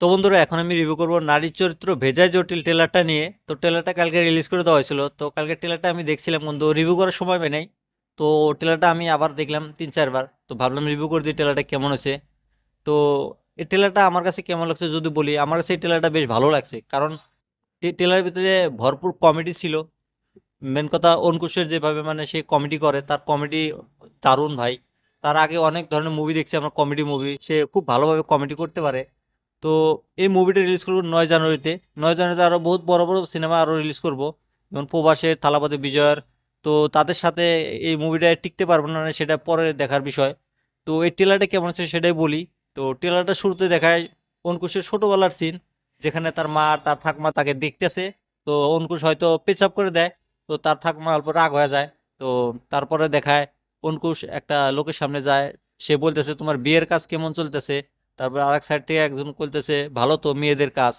তো বন্ধুরা এখন আমি রিভিউ করব নারীর চরিত্র ভেজায় জটিল ট্রেলারটা নিয়ে। তো ট্রেলারটা কালকে রিলিজ করে দেওয়া হয়েছিল, তো কালকে ট্রেলারটা আমি দেখছিলাম কিন্তু রিভিউ করার সময় পাই নাই। তো ট্রেলারটা আমি আবার দেখলাম 3-4 বার, তো ভাবলাম রিভিউ করে দিই ট্রেলারটা কেমন হয়েছে। তো এই ট্রেলারটা আমার কাছে কেমন লাগছে যদি বলি, আমার কাছে এই ট্রেলারটা বেশ ভালো লাগছে, কারণ ট্রেলারের ভিতরে ভরপুর কমেডি ছিল। মেন কথা অঙ্কুশের যেভাবে মানে সে কমেডি করে, তার কমেডি দারুণ ভাই। তার আগে অনেক ধরনের মুভি দেখছি আমরা, কমেডি মুভি, সে খুব ভালোভাবে কমেডি করতে পারে। তো এই মুভিটা রিলিজ করবো 9 জানুয়ারিতে। 9 জানুয়ারিতে আরও বহুত বড় বড় সিনেমা আরও রিলিজ করব, যেমন প্রবাসের, থালাপতি বিজয়ের। তো তাদের সাথে এই মুভিটা টিকতে পারবো না সেটা পরে দেখার বিষয়। তো এই ট্রেলারটা কেমন হচ্ছে সেটাই বলি। তো ট্রেলারটা শুরুতে দেখায় অঙ্কুশের ছোটোবেলার সিন, যেখানে তার মা তার ঠাকমা তাকে দেখতেছে। তো অঙ্কুশ হয়তো পেচাপ করে দেয়, তো তার ঠাকমা অল্প রাগ হয়ে যায়। তো তারপরে দেখায় অঙ্কুশ একটা লোকের সামনে যায়, সে বলতেছে তোমার বিয়ের কাজ কেমন চলতেছে। তারপর আরেক সাইড থেকে একজন বলতেছে ভালো তো মেয়েদের কাজ।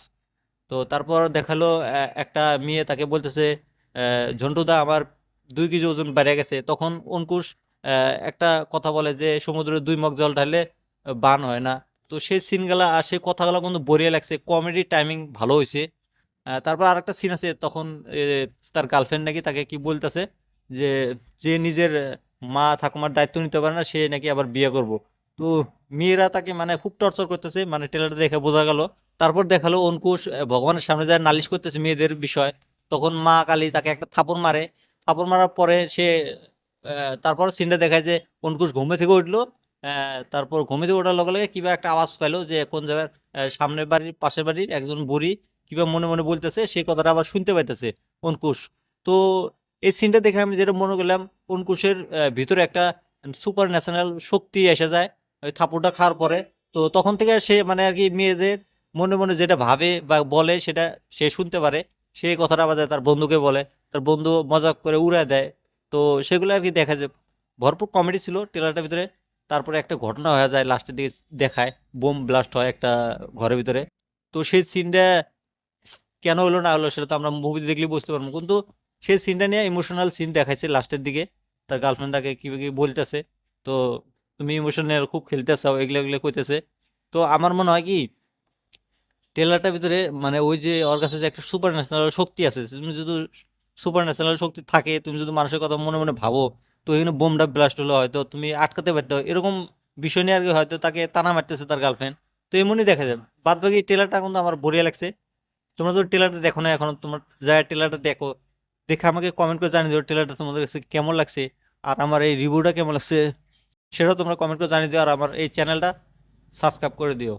তো তারপর দেখালো একটা মেয়ে তাকে বলতেছে ঝন্টুদা আমার 2 কেজি ওজন বেড়ে গেছে। তখন অঙ্কুশ একটা কথা বলে যে সমুদ্রে 2 মগ জল ঢাললে বান হয় না। তো সেই সিনগুলা আর সেই কথাগুলো কিন্তু বরিয়ে লাগছে, কমেডি টাইমিং ভালো হয়েছে। তারপর আরেকটা সিন আছে, তখন এ, তার গার্লফ্রেন্ড নাকি তাকে কি বলতেছে যে যে নিজের মা ঠাকুমার দায়িত্ব নিতে পারে না সে নাকি আবার বিয়ে করব। তো মেয়েরা তাকে মানে খুব টর্চার করতেছে, মানে ট্রেলারটা দেখে বোঝা গেল। তারপর দেখালো অঙ্কুশ ভগবানের সামনে যায় নালিশ করতেছে মেয়েদের বিষয়। তখন মা কালী তাকে একটা থাপড় মারে। থাপড় মারার পরে সে তারপর সিনটা দেখায় যে অঙ্কুশ ঘুমে থেকে উঠলো। তারপর ঘুমে থেকে ওঠার লগে লগে কিবা একটা আওয়াজ পাইলো যে কোন জায়গার সামনের বাড়ির পাশের বাড়ির একজন বুড়ি কিবা মনে মনে বলতেছে, সেই কথাটা আবার শুনতে পাইতেছে অঙ্কুশ। তো এই সিনটা দেখে আমি যেটা মনে করলাম, অঙ্কুশের ভিতরে একটা সুপার ন্যাশনাল শক্তি এসে যায় ওই থাপ্পড়টা খাওয়ার পরে। তো তখন থেকে সে মানে আর কি মেয়েদের মনে মনে যেটা ভাবে বা বলে সেটা সে শুনতে পারে। সেই কথাটা আবার যায় তার বন্ধুকে বলে, তার বন্ধু মজা করে উড়ায় দেয়। তো সেগুলো আর কি দেখা যায়, ভরপুর কমেডি ছিল ট্রেলারটার ভিতরে। তারপরে একটা ঘটনা হয়ে যায় লাস্টের দিকে, দেখায় বোম ব্লাস্ট হয় একটা ঘরের ভিতরে। তো সেই সিনটা কেন হলো না হলো সেটা তো আমরা মুভি দেখলে বুঝতে পারবো, কিন্তু সেই সিনটা নিয়ে ইমোশনাল সিন দেখাইছে লাস্টের দিকে। তার গার্লফ্রেন্ড তাকে কি কি বলতেছে, তো তুমি ইমোশনাল খুব খেলতেছাও এগুলো এগুলো কইতেছে। তো আমার মনে হয় কি ট্রেলারটার ভিতরে মানে ওই যে ওর কাছে যে একটা সুপার ন্যাশনাল শক্তি আছে, তুমি যদি সুপার ন্যাশনাল শক্তি থাকে, তুমি যদি মানুষের কথা মনে মনে ভাবো, তো এখানে বোমটা ব্লাস্ট হলো হয়তো তুমি আটকাতে পারতো, এরকম বিষয় নিয়ে আর কি হয়তো তাকে টানা মারতেছে তার গার্লফ্রেন্ড। তো এমনই দেখা যায়। বাদ বাকি ট্রেলারটা কিন্তু আমার বঢ়িয়া লাগছে। তোমরা যদি ট্রেলারটা দেখো না এখনো, তোমার যারা ট্রেলারটা দেখো, দেখে আমাকে কমেন্ট করে জানিয়ে দিও ট্রেলারটা তোমাদের কাছে কেমন লাগছে, আর আমার এই রিভিউটা কেমন লাগছে সেটাও তোমরা কমেন্ট করে জানিয়ে দিও, আর আমার এই চ্যানেলটা সাবস্ক্রাইব করে দিও।